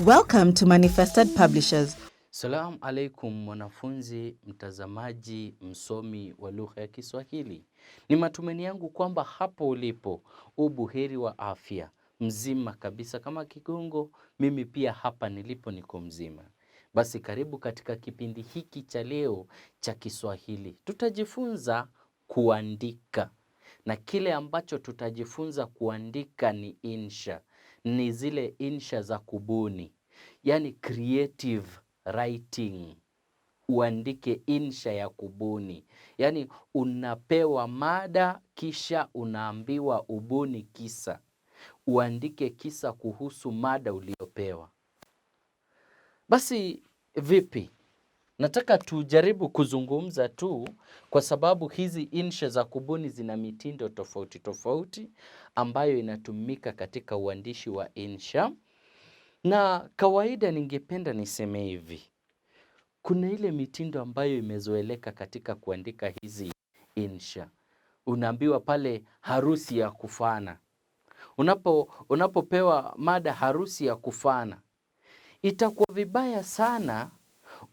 Welcome to Manifested Publishers. Salamu alaikum mwanafunzi, mtazamaji, msomi wa lugha ya Kiswahili. Ni matumaini yangu kwamba hapo ulipo ubuheri wa afya, mzima kabisa kama kigongo. Mimi pia hapa nilipo niko mzima. Basi karibu katika kipindi hiki cha leo cha Kiswahili. Tutajifunza kuandika. Na kile ambacho tutajifunza kuandika ni insha. Ni zile insha za kubuni. Yani creative writing. Uandike insha ya kubuni. Yani unapewa mada kisha unaambiwa ubuni kisa. Uandike kisa kuhusu mada uliopewa. Basi vipi? Nataka tujaribu kuzungumza tu kwa sababu hizi insha za kubuni zina mitindo tofauti tofauti ambayo inatumika katika uandishi wa insha. Na kawaida ningependa niseme hivi. Kuna ile mitindo ambayo imezoeleka katika kuandika hizi insha. Unaambiwa pale harusi ya kufana. Unapopewa mada harusi ya kufana. Itakuwa vibaya sana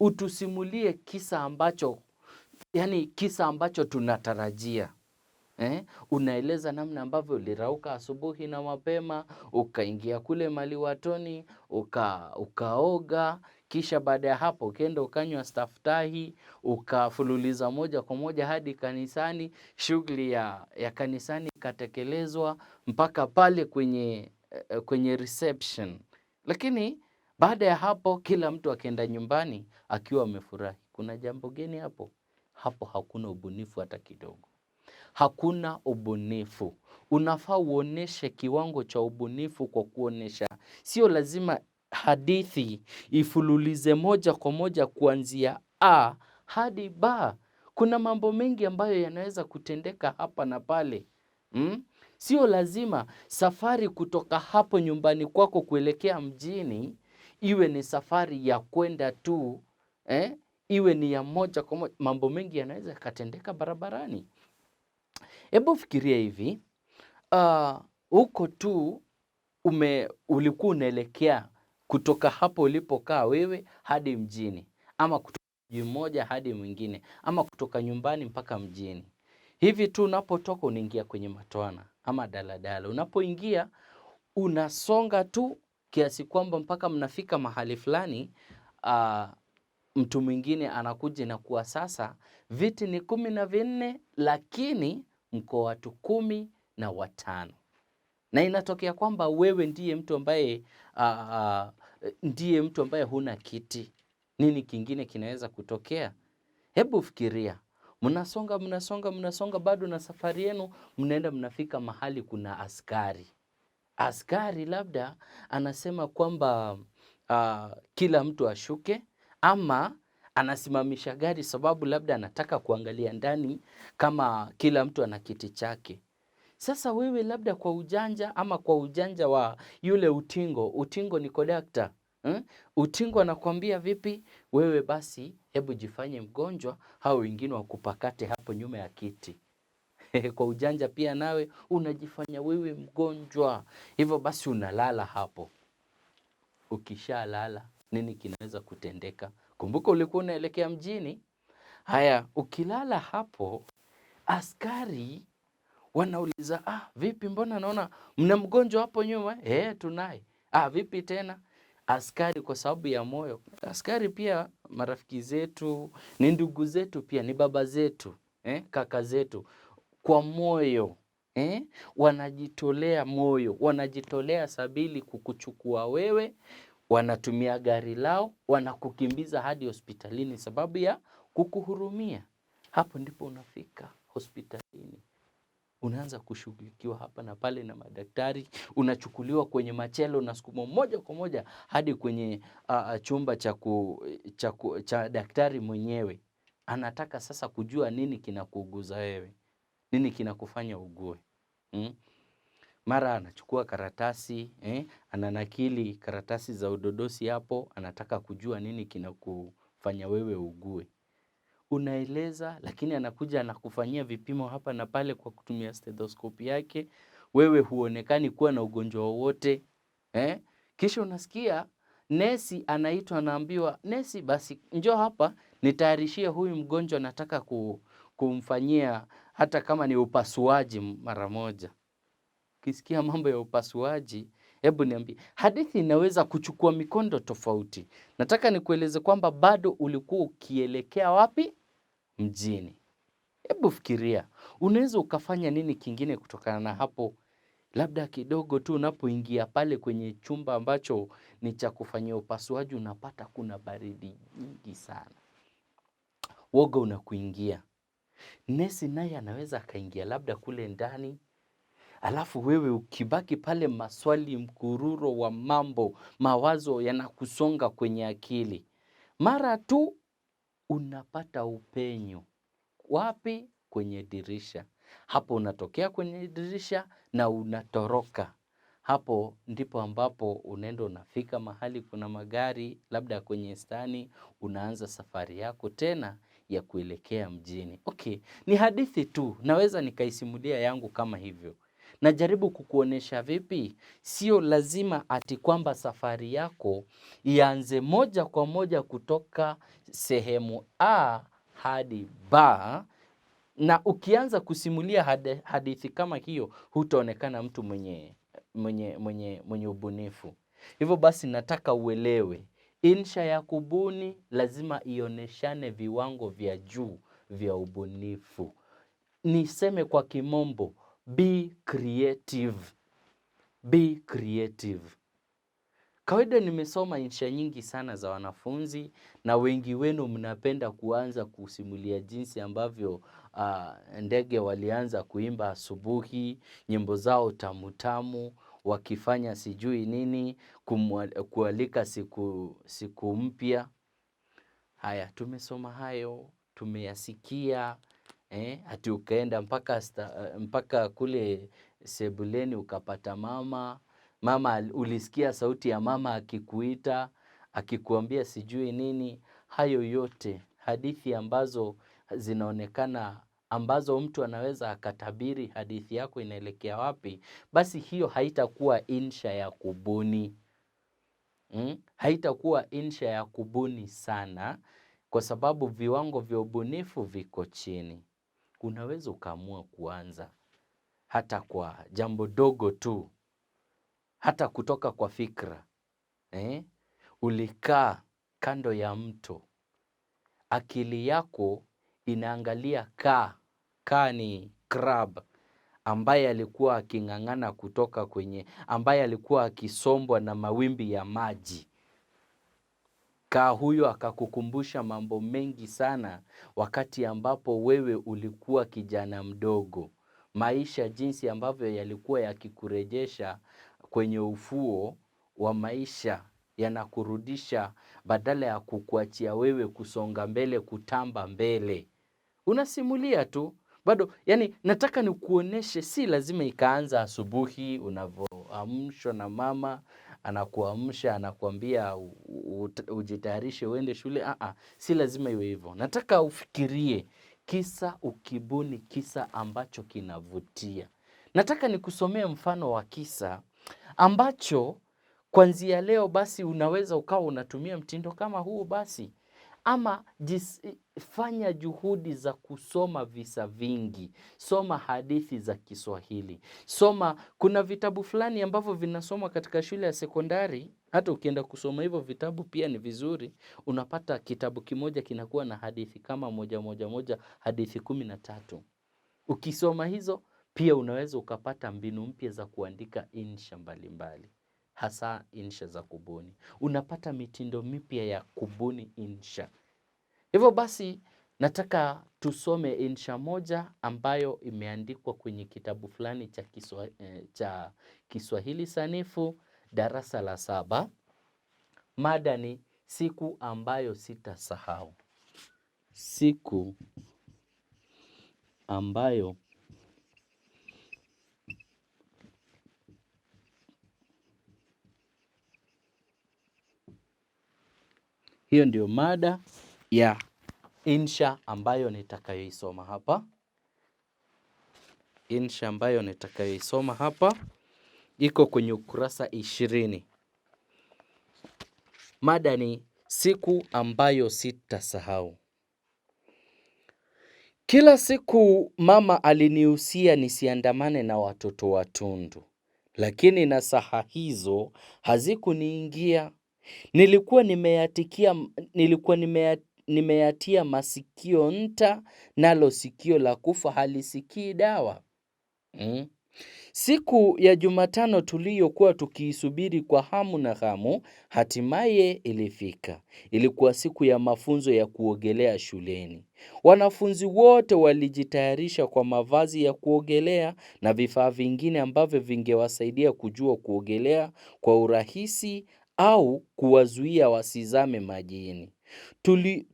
utusimulie kisa ambacho tunatarajia. Unaeleza namna ambavyo ulirauka asubuhi na mapema, ukaingia kule maliwatoni, ukaoga, kisha baada ya hapo ukaenda ukanywa staftahi, ukafululiza moja kwa moja hadi kanisani, shughuli ya kanisani ikatekelezwa mpaka pale kwenye reception. Lakini baada ya hapo kila mtu akaenda nyumbani akiwa amefurahi. Kuna jambo geni hapo? Hapo hakuna ubunifu hata kidogo. Hakuna ubunifu. Unafaa uoneshe kiwango cha ubunifu kwa kuonesha. Sio lazima hadithi ifululize moja kwa moja kuanzia A hadi B. Kuna mambo mengi ambayo yanaweza kutendeka hapa na pale. Sio lazima safari kutoka hapo nyumbani kwako kuelekea mjini iwe ni safari ya kwenda tu, iwe ni ya moja kwa moja. Mambo mengi yanaweza katendeka barabarani. Hebu fikiria hivi, huko tu ulikuwa unaelekea kutoka hapo ulipokaa wewe hadi mjini, ama kutoka mji mmoja hadi mwingine, ama kutoka nyumbani mpaka mjini. Hivi tu unapotoka unaingia kwenye matwana ama daladala. Unapoingia unasonga tu kiasi kwamba mpaka mnafika mahali fulani, mtu mwingine anakuja na kuwa sasa viti ni 14 lakini mko watu 15. Na inatokea kwamba wewe ndiye mtu ambaye huna kiti. Nini kingine kinaweza kutokea? Hebu fikiria. Mnasonga bado na safari yenu, mnaenda mnafika mahali kuna askari. Askari labda anasema kwamba kila mtu ashuke, ama anasimamisha gari sababu labda anataka kuangalia ndani kama kila mtu ana kiti chake. Sasa wewe labda kwa ujanja ama kwa ujanja wa yule utingo ni kondakta. Utingo anakuambia vipi? Wewe basi hebu jifanye mgonjwa, hao wengine wakupakate hapo nyuma ya kiti. Kwa ujanja pia nawe unajifanya wewe mgonjwa. Hivyo basi unalala hapo. Ukisha lala, nini kinaweza kutendeka? Kumbuka ulikuwa unaelekea mjini. Haya, ukilala hapo, askari wanauliza, vipi, mbona naona mna mgonjwa hapo nyuma? Tunaye. Vipi tena? Askari kwa sababu ya moyo. Askari pia marafiki zetu, ni ndugu zetu pia, ni baba zetu, kaka zetu. Kwa moyo, wanajitolea moyo, wanajitolea sabili kukuchukua wewe, wanatumia gari lao, wanakukimbiza hadi hospitalini sababu ya kukuhurumia. Hapo ndipo unafika hospitalini. Unaanza kushughulikiwa hapa na pale na madaktari, unachukuliwa kwenye machelo na sukumwa moja kwa moja hadi kwenye chumba cha daktari mwenyewe. Anataka sasa kujua nini kinakuuguza wewe. Nini kinakufanya ugue? Mara anachukua karatasi, ananakili karatasi za udodosi hapo, anataka kujua nini kinakufanya wewe ugue. Unaeleza, lakini anakuja anakufanyia vipimo hapa na pale kwa kutumia stethoscope yake. Wewe huonekani kuwa na ugonjwa wowote. Kisha unasikia nesi anaitwa, anaambiwa, nesi basi njoo hapa nitayarishie huyu mgonjwa, nataka kumfanyia hata kama ni upasuaji mara moja. Ukisikia mambo ya upasuaji, hebu niambie, hadithi inaweza kuchukua mikondo tofauti. Nataka nikueleze kwamba bado ulikuwa ukielekea wapi? Mjini. Hebu fikiria, unaweza ukafanya nini kingine kutokana na hapo? Labda kidogo tu unapoingia pale kwenye chumba ambacho ni cha kufanyia upasuaji, unapata kuna baridi nyingi sana. Woga unakuingia. Nesi naye anaweza akaingia labda kule ndani. Alafu wewe ukibaki pale, maswali mkururo wa mambo, mawazo yanakusonga kwenye akili. Mara tu unapata upenyo. Wapi? Kwenye dirisha. Hapo unatokea kwenye dirisha na unatoroka. Hapo ndipo ambapo unaenda unafika mahali kuna magari, labda kwenye stani, unaanza safari yako tena ya kuelekea mjini. Okay, ni hadithi tu, naweza nikaisimulia yangu kama hivyo. Najaribu kukuonesha vipi? Sio lazima ati kwamba safari yako ianze moja kwa moja kutoka sehemu A hadi B, na ukianza kusimulia hadithi kama hiyo, hutaonekana mtu mwenye ubunifu. Hivyo basi nataka uelewe, insha ya kubuni lazima ioneshane viwango vya juu vya ubunifu. Niseme kwa kimombo, be creative. Be creative. Kawaida nimesoma insha nyingi sana za wanafunzi, na wengi wenu mnapenda kuanza kusimulia jinsi ambavyo ndege walianza kuimba asubuhi, nyimbo zao tamu tamu, wakifanya sijui nini, kualika siku mpya. Haya, tumesoma hayo, tumeyasikia, ati ukaenda mpaka kule sebuleni ukapata mama, ulisikia sauti ya mama akikuita, akikuambia sijui nini. Hayo yote hadithi ambazo zinaonekana, ambazo mtu anaweza akatabiri hadithi yako inaelekea wapi, basi hiyo haitakuwa insha ya kubuni. Haitakuwa insha ya kubuni sana, kwa sababu viwango vya ubunifu viko chini. Unaweza ukaamua kuanza hata kwa jambo dogo tu, hata kutoka kwa fikra. Ulikaa kando ya mto, akili yako inaangalia kaa ni crab ambaye alikuwa aking'ang'ana kutoka ambaye alikuwa akisombwa na mawimbi ya maji. Kaa huyo akakukumbusha mambo mengi sana wakati ambapo wewe ulikuwa kijana mdogo. Maisha jinsi ambavyo yalikuwa yakikurejesha kwenye ufuo wa maisha, yanakurudisha badala ya kukuachia wewe kusonga mbele, kutamba mbele. Unasimulia tu. Bado, yani nataka nikuoneshe si lazima ikaanza asubuhi unavyoamshwa na mama, anakuamsha, anakuambia ujitayarishe uende shule. Si lazima iwe hivyo. Nataka ufikirie kisa, ukibuni kisa ambacho kinavutia. Nataka nikusomee mfano wa kisa ambacho kuanzia leo basi unaweza ukawa unatumia mtindo kama huu basi. Ama fanya juhudi za kusoma visa vingi. Soma hadithi za Kiswahili. Kuna vitabu fulani ambavyo vinasomwa katika shule ya sekondari. Hata ukienda kusoma hivyo vitabu pia ni vizuri. Unapata kitabu kimoja kinakuwa na hadithi kama moja, hadithi 13. Ukisoma hizo pia unaweza ukapata mbinu mpya za kuandika insha mbalimbali. Hasa insha za kubuni. Unapata mitindo mipya ya kubuni insha. Hivyo basi nataka tusome insha moja ambayo imeandikwa kwenye kitabu fulani cha Kiswahili sanifu darasa la 7. Mada ni siku ambayo sitasahau. Siku ambayo hiyo ndio mada ya insha ambayo nitakayoisoma hapa. Insha ambayo nitakayoisoma hapa iko kwenye ukurasa 20. Mada ni siku ambayo sitasahau. Kila siku mama alinihusia nisiandamane na watoto watundu. Lakini nasaha hizo hazikuniingia. Nilikuwa nimeyatia masikio nta, nalo sikio la kufa halisikii dawa. Siku ya Jumatano tuliyokuwa tukiisubiri kwa hamu na ghamu, hatimaye ilifika. Ilikuwa siku ya mafunzo ya kuogelea shuleni. Wanafunzi wote walijitayarisha kwa mavazi ya kuogelea na vifaa vingine ambavyo vingewasaidia kujua kuogelea kwa urahisi au kuwazuia wasizame majini.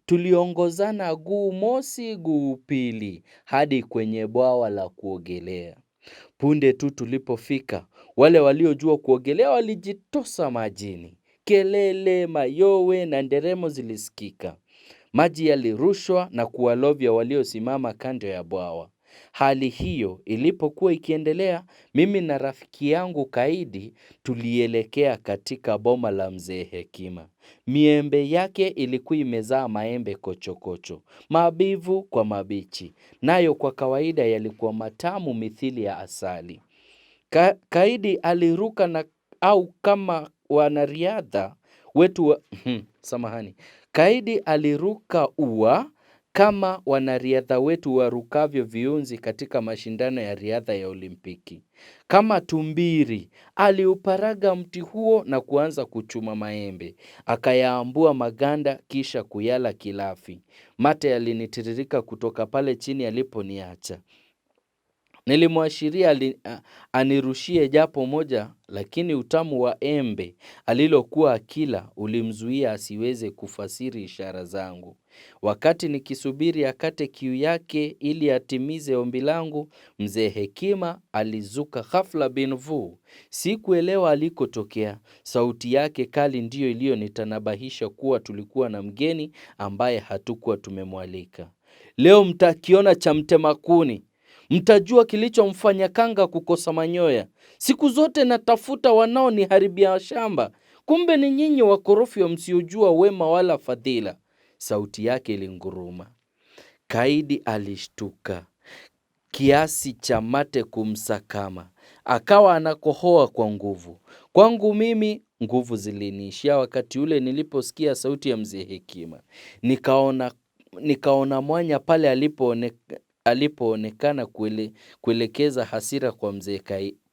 Tuliongozana guu mosi guu pili hadi kwenye bwawa la kuogelea. Punde tu tulipofika, wale waliojua kuogelea walijitosa majini. Kelele, mayowe na nderemo zilisikika. Maji yalirushwa na kuwalovya waliosimama kando ya bwawa. Hali hiyo ilipokuwa ikiendelea, mimi na rafiki yangu Kaidi tulielekea katika boma la mzee Hekima. Miembe yake ilikuwa imezaa maembe kochokocho, mabivu kwa mabichi, nayo kwa kawaida yalikuwa matamu mithili ya asali. Kaidi aliruka na au kama wanariadha wetu wa, samahani. Kaidi aliruka ua kama wanariadha wetu warukavyo viunzi katika mashindano ya riadha ya Olimpiki. Kama tumbiri, aliuparaga mti huo na kuanza kuchuma maembe. Akayaambua maganda kisha kuyala kilafi. Mate yalinitiririka kutoka pale chini aliponiacha. Nilimwashiria anirushie japo moja, lakini utamu wa embe alilokuwa akila ulimzuia asiweze kufasiri ishara zangu. Wakati nikisubiri akate kiu yake ili atimize ombi langu, mzee Hekima alizuka ghafla bin vu. Sikuelewa alikotokea. Sauti yake kali ndiyo iliyonitanabahisha kuwa tulikuwa na mgeni ambaye hatukuwa tumemwalika. Leo mtakiona cha mtema kuni. Mtajua kilichomfanya kanga kukosa manyoya. Siku zote natafuta wanaoniharibia shamba. Kumbe ni nyinyi wakorofi msiojua wema wala fadhila. Sauti yake ilinguruma. Kaidi alishtuka. Kiasi cha mate kumsakama. Akawa anakohoa kwa nguvu. Kwangu mimi nguvu ziliniishia wakati ule niliposikia sauti ya mzee Hekima. Nikaona mwanya pale alipoonekana kuelekeza hasira kwa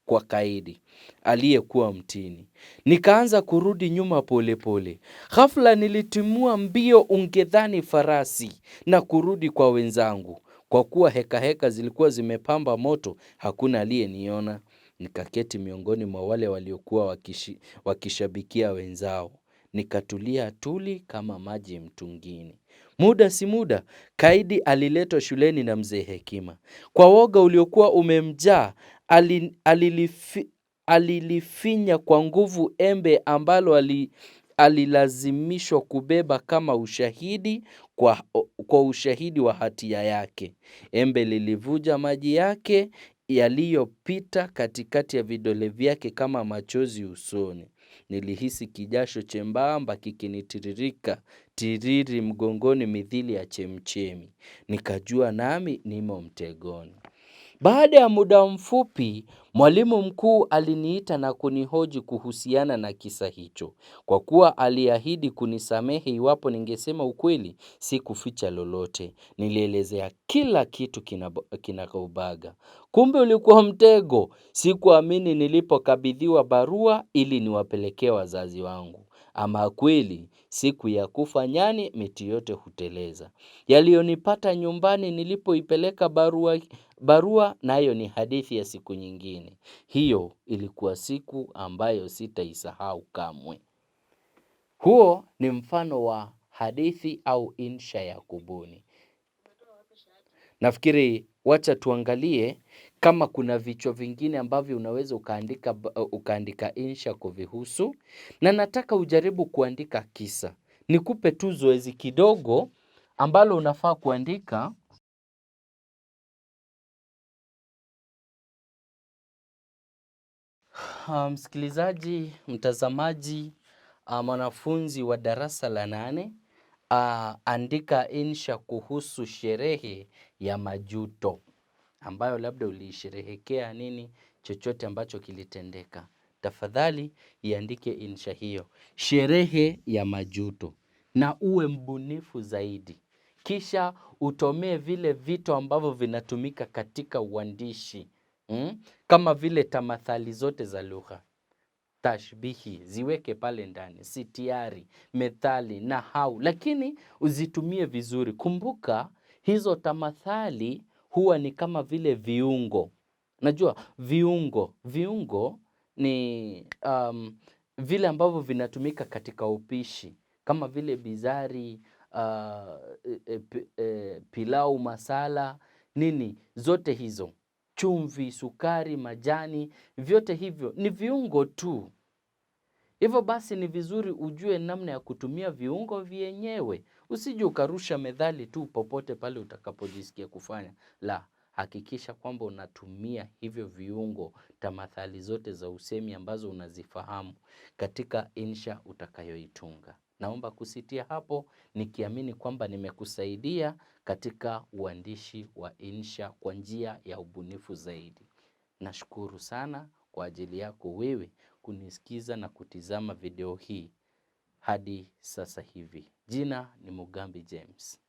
kwa Kaidi aliyekuwa mtini. Nikaanza kurudi nyuma pole pole. Ghafla nilitimua mbio ungedhani farasi na kurudi kwa wenzangu. Kwa kuwa heka zilikuwa zimepamba moto, hakuna aliyeniona. Nikaketi miongoni mwa wale waliokuwa wakishabikia wenzao. Nikatulia tuli kama maji mtungini. Muda si muda, Kaidi aliletwa shuleni na mzee Hekima. Kwa woga uliokuwa umemjaa, alilifinya kwa nguvu embe ambalo alilazimishwa kubeba kama ushahidi kwa ushahidi wa hatia yake. Embe lilivuja maji yake yaliyopita katikati ya vidole vyake kama machozi usoni. Nilihisi kijasho chembamba kikinitiririka tiriri mgongoni mithili ya chemchemi. Nikajua nami nimo mtegoni. Baada ya muda mfupi, mwalimu mkuu aliniita na kunihoji kuhusiana na kisa hicho. Kwa kuwa aliahidi kunisamehe iwapo ningesema ukweli, sikuficha lolote. Nilielezea kila kitu kinagaubaga. Kumbe ulikuwa mtego. Sikuamini nilipokabidhiwa barua ili niwapelekee wazazi wangu. Ama kweli, siku ya kufa nyani miti yote huteleza. Yaliyonipata nyumbani nilipoipeleka barua nayo ni hadithi ya siku nyingine. Hiyo ilikuwa siku ambayo sitaisahau kamwe. Huo ni mfano wa hadithi au insha ya kubuni. Nafikiri wacha tuangalie kama kuna vichwa vingine ambavyo unaweza ukaandika insha kuvihusu. Na nataka ujaribu kuandika kisa. Nikupe tu zoezi kidogo ambalo unafaa kuandika. Msikilizaji, mtazamaji, mwanafunzi wa darasa la 8, andika insha kuhusu sherehe ya majuto, ambayo labda ulisherehekea nini, chochote ambacho kilitendeka. Tafadhali iandike insha hiyo, sherehe ya majuto, na uwe mbunifu zaidi. Kisha utomee vile vitu ambavyo vinatumika katika uandishi, kama vile tamathali zote za lugha, tashbihi, ziweke pale ndani, sitiari, methali, nahau, lakini uzitumie vizuri. Kumbuka hizo tamathali huwa ni kama vile viungo. Najua viungo ni vile ambavyo vinatumika katika upishi, kama vile bizari, pilau masala, nini, zote hizo, chumvi, sukari, majani, vyote hivyo ni viungo tu. Hivyo basi ni vizuri ujue namna ya kutumia viungo vyenyewe. Usije ukarusha methali tu popote pale utakapojisikia kufanya. La, hakikisha kwamba unatumia hivyo viungo, tamathali zote za usemi ambazo unazifahamu katika insha utakayoitunga. Naomba kusitia hapo, nikiamini kwamba nimekusaidia katika uandishi wa insha kwa njia ya ubunifu zaidi. Nashukuru sana kwa ajili yako wewe kunisikiza na kutizama video hii hadi sasa hivi. Jina ni Mugambi James.